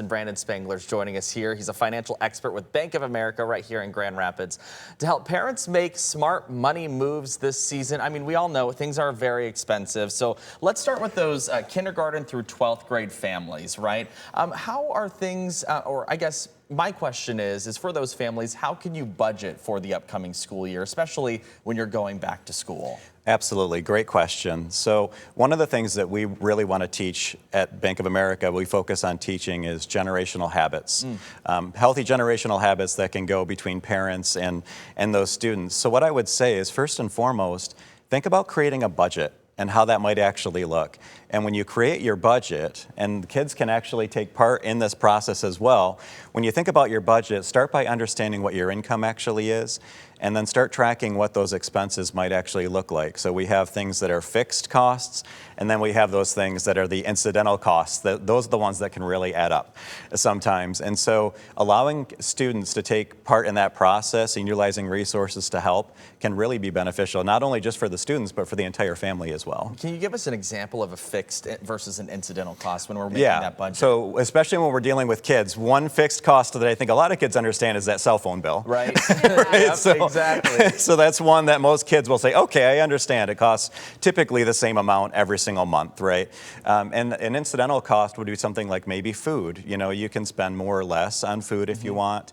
and Brandon Spangler's joining us here. He's a financial expert with Bank of America right here in Grand Rapids to help parents make smart money moves this season. I mean, we all know things are very expensive. So let's start with those kindergarten through 12th grade families, right? How are things, or I guess my question is for those families, how can you budget for the upcoming school year, especially when you're going back to school? Absolutely. Great question. So one of the things that we really want to teach at Bank of America, we focus on teaching is generational habits, healthy generational habits that can go between parents and those students. So what I would say is first and foremost, think about creating a budget and how that might actually look. And when you create your budget, and kids can actually take part in this process as well, when you think about your budget, start by understanding what your income actually is, and then start tracking what those expenses might actually look like. So we have things that are fixed costs, and then we have those things that are the incidental costs. Those are the ones that can really add up sometimes. And so allowing students to take part in that process and utilizing resources to help can really be beneficial, not only just for the students, but for the entire family as well. Can you give us an example of a fixed versus an incidental cost when we're making that budget? So especially when we're dealing with kids, one fixed cost that I think a lot of kids understand is that cell phone bill. Right. Right? So, exactly. So that's one that most kids will say, okay, I understand. It costs typically the same amount every single month, right? And an incidental cost would be something like maybe food. You know, you can spend more or less on food if you want.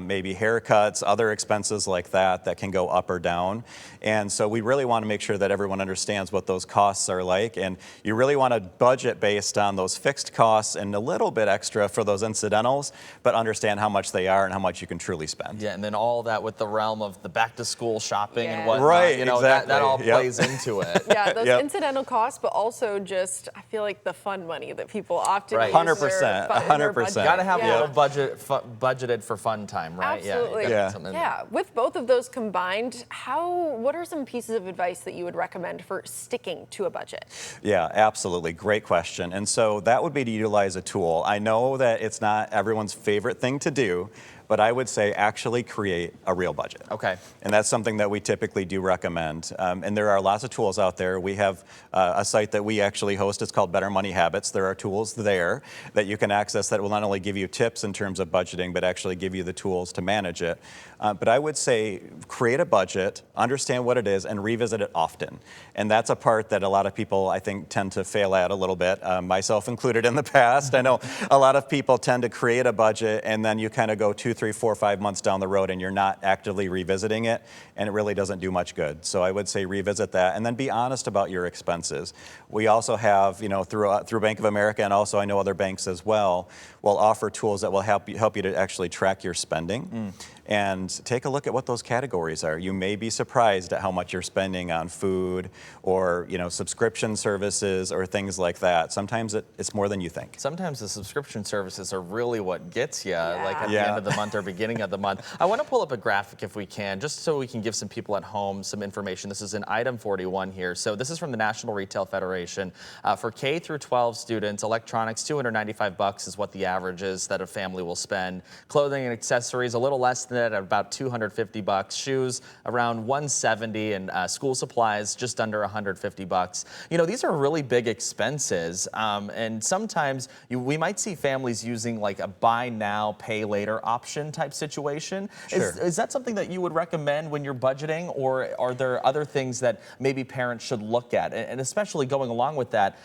Maybe haircuts, other expenses like that can go up or down. And so we really want to make sure that everyone understands what those costs are like. And you really want to budget based on those fixed costs and a little bit extra for those incidentals, but understand how much they are and how much you can truly spend. Yeah, and then all that with the realm of the back-to-school shopping and whatnot. Right, you know, exactly. that all plays into it. Yeah, those incidental costs, but also just, I feel like the fun money that people often use. 100%, 100%. Got to have a little budgeted for fun time, right? Absolutely. Yeah. With both of those combined, what are some pieces of advice that you would recommend for sticking to a budget? Yeah, absolutely. Great question. And so that would be to utilize a tool. I know that it's not everyone's favorite thing to do, but I would say actually create a real budget. Okay. And that's something that we typically do recommend. And there are lots of tools out there. We have a site that we actually host. It's called Better Money Habits. There are tools there that you can access that will not only give you tips in terms of budgeting, but actually give you the tools to manage it. But I would say create a budget, understand what it is, and revisit it often. And that's a part that a lot of people, I think, tend to fail at a little bit, myself included in the past. I know a lot of people tend to create a budget, and then you kind of go 2, 3, 4, 5 months down the road, and you're not actively revisiting it, and it really doesn't do much good. So I would say revisit that, and then be honest about your expenses. We also have, you know, through Bank of America, and also I know other banks as well, will offer tools that will help you to actually track your spending. And take a look at what those categories are. You may be surprised at how much you're spending on food or, you know, subscription services or things like that. Sometimes it's more than you think. Sometimes the subscription services are really what gets you, like at the end of the month or beginning of the month. I want to pull up a graphic if we can, just so we can give some people at home some information. This is in item 41 here. So this is from the National Retail Federation. For K through 12 students, electronics, $295 is what the average is that a family will spend. Clothing and accessories, a little less than at about $250, shoes around $170, and school supplies just under $150. You know, these are really big expenses, and sometimes we might see families using like a buy now, pay later option type situation. Sure. Is that something that you would recommend when you're budgeting, or are there other things that maybe parents should look at? And especially going along with that,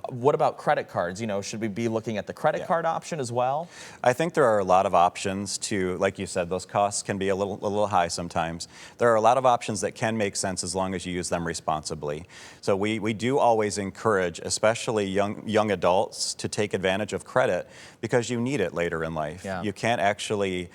what about credit cards? You know, should we be looking at the credit card option as well? I think there are a lot of options to, like you said, those costs can be a little high sometimes. There are a lot of options that can make sense as long as you use them responsibly. So we do always encourage, especially young adults, to take advantage of credit because you need it later in life. You can't actually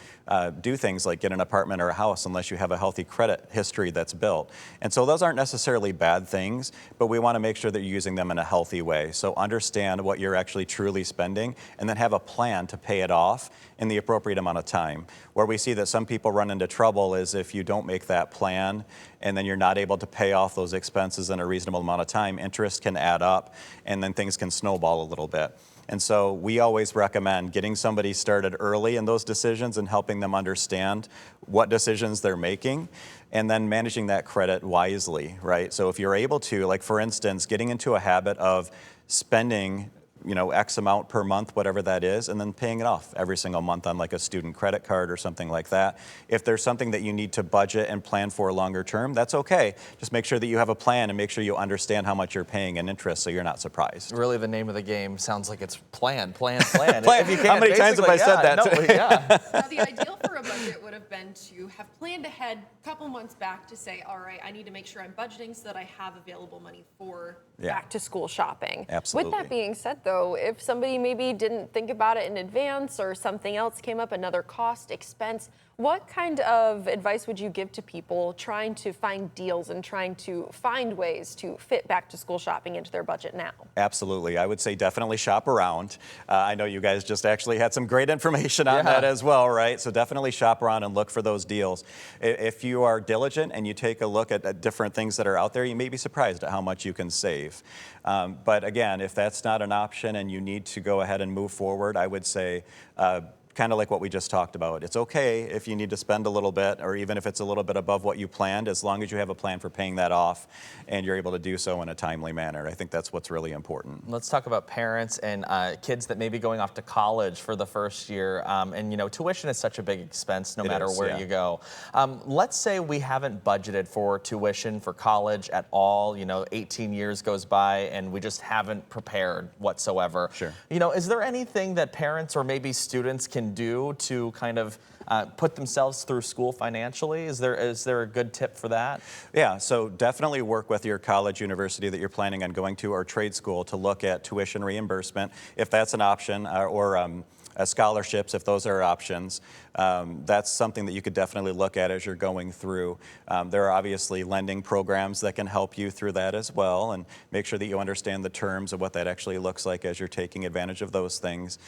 do things like get an apartment or a house unless you have a healthy credit history that's built. And so those aren't necessarily bad things, but we want to make sure that you're using them in a healthy way. So understand what you're actually truly spending and then have a plan to pay it off in the appropriate amount of time. Where we see that some people run into trouble is if you don't make that plan and then you're not able to pay off those expenses in a reasonable amount of time, interest can add up and then things can snowball a little bit. And so we always recommend getting somebody started early in those decisions and helping them understand what decisions they're making and then managing that credit wisely, right? So if you're able to, like for instance, getting into a habit of spending X amount per month, whatever that is, and then paying it off every single month on like a student credit card or something like that. If there's something that you need to budget and plan for longer term, that's okay. Just make sure that you have a plan and make sure you understand how much you're paying in interest so you're not surprised. Really, the name of the game sounds like it's plan, plan, plan. Plan. If you How many times have I said that? Now, the ideal for a budget would have been to have planned ahead a couple months back to say, all right, I need to make sure I'm budgeting so that I have available money for back to school shopping. Absolutely. With that being said, though, if somebody maybe didn't think about it in advance or something else came up, another cost, expense, what kind of advice would you give to people trying to find deals and trying to find ways to fit back to school shopping into their budget now? Absolutely. I would say definitely shop around. I know you guys just actually had some great information on that as well, right? So definitely shop around and look for those deals. If you are diligent and you take a look at different things that are out there, you may be surprised at how much you can save. But again, if that's not an option and you need to go ahead and move forward, I would say kind of like what we just talked about. It's okay if you need to spend a little bit, or even if it's a little bit above what you planned, as long as you have a plan for paying that off and you're able to do so in a timely manner. I think that's what's really important. Let's talk about parents and kids that may be going off to college for the first year. And tuition is such a big expense no matter where you go. Let's say we haven't budgeted for tuition for college at all. 18 years goes by and we just haven't prepared whatsoever. Sure. Is there anything that parents or maybe students can do to kind of put themselves through school financially? Is there a good tip for that? Yeah, so definitely work with your college, university that you're planning on going to, or trade school to look at tuition reimbursement, if that's an option, or scholarships, if those are options. That's something that you could definitely look at as you're going through. There are obviously lending programs that can help you through that as well, and make sure that you understand the terms of what that actually looks like as you're taking advantage of those things.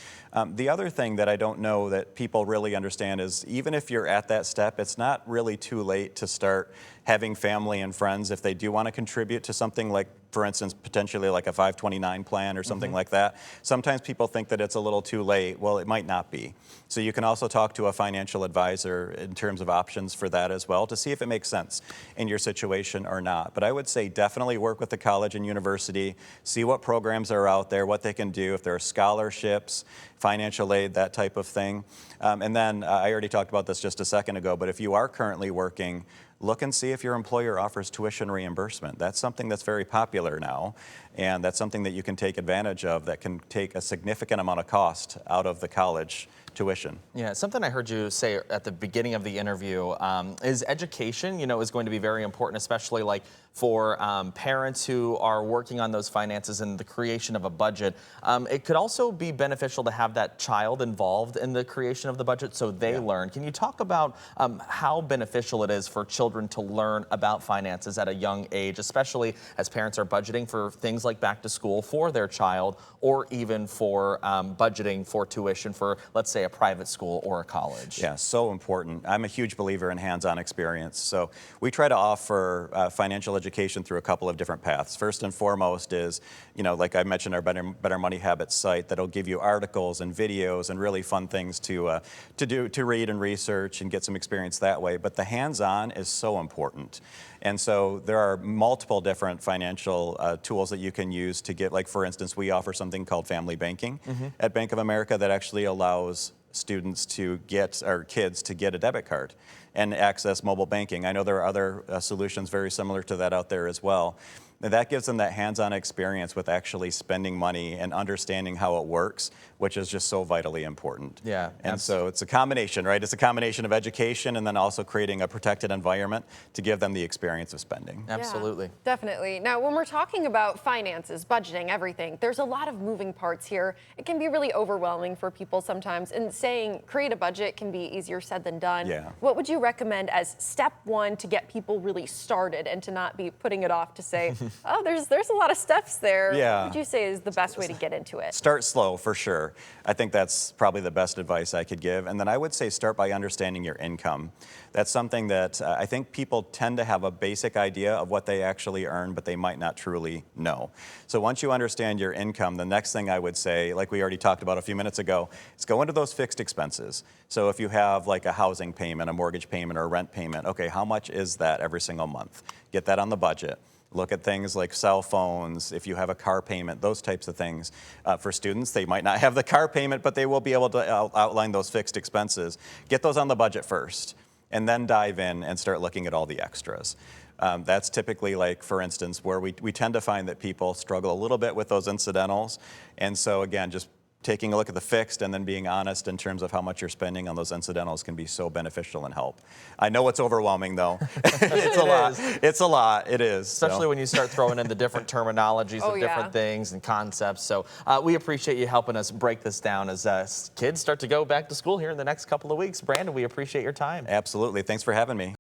The other thing that I don't know that people really understand is, even if you're at that step, it's not really too late to start having family and friends, if they do want to contribute to something like, for instance, potentially like a 529 plan or something like that. Sometimes people think that it's a little too late. Well, it might not be. So you can also talk to a financial advisor in terms of options for that as well, to see if it makes sense in your situation or not. But I would say definitely work with the college and university, see what programs are out there, what they can do, if there are scholarships, financial aid, that type of thing. And then I already talked about this just a second ago, but if you are currently working, look and see if your employer offers tuition reimbursement. That's something that's very popular now, and that's something that you can take advantage of that can take a significant amount of cost out of the college tuition. Yeah, something I heard you say at the beginning of the interview is education, is going to be very important, especially like for parents who are working on those finances and the creation of a budget. It could also be beneficial to have that child involved in the creation of the budget so they learn. Can you talk about how beneficial it is for children to learn about finances at a young age, especially as parents are budgeting for things like back to school for their child, or even for budgeting for tuition for, let's say, a private school or a college? Yeah, so important. I'm a huge believer in hands-on experience. So we try to offer financial education through a couple of different paths. First and foremost is, like I mentioned, our Better Money Habits site that'll give you articles and videos and really fun things to read and research and get some experience that way. But the hands-on is so important. And so there are multiple different financial tools that you can use to get, like for instance, we offer something called Family Banking at Bank of America that actually allows students to get, or kids to get, a debit card and access mobile banking. I know there are other solutions very similar to that out there as well. And that gives them that hands-on experience with actually spending money and understanding how it works, which is just so vitally important. Yeah. And so it's a combination, right? It's a combination of education and then also creating a protected environment to give them the experience of spending. Absolutely. Yeah, definitely. Now, when we're talking about finances, budgeting, everything, there's a lot of moving parts here. It can be really overwhelming for people sometimes, and saying create a budget can be easier said than done. Yeah. What would you recommend as step one to get people really started and to not be putting it off to say, oh, there's a lot of steps there. Yeah. What would you say is the best way to get into it? Start slow, for sure. I think that's probably the best advice I could give. And then I would say start by understanding your income. That's something that I think people tend to have a basic idea of what they actually earn, but they might not truly know. So once you understand your income, the next thing I would say, like we already talked about a few minutes ago, is go into those fixed expenses. So if you have like a housing payment, a mortgage payment, or a rent payment, okay, how much is that every single month? Get that on the budget. Look at things like cell phones, if you have a car payment, those types of things. For students, they might not have the car payment, but they will be able to outline those fixed expenses. Get those on the budget first, and then dive in and start looking at all the extras. That's typically, like, for instance, where we tend to find that people struggle a little bit with those incidentals. And so again, just taking a look at the fixed and then being honest in terms of how much you're spending on those incidentals can be so beneficial and help. I know it's overwhelming, though. It's a lot. It's a lot. It is. Especially when you start throwing in the different terminologies of different things and concepts. So we appreciate you helping us break this down as kids start to go back to school here in the next couple of weeks. Brandon, we appreciate your time. Absolutely. Thanks for having me.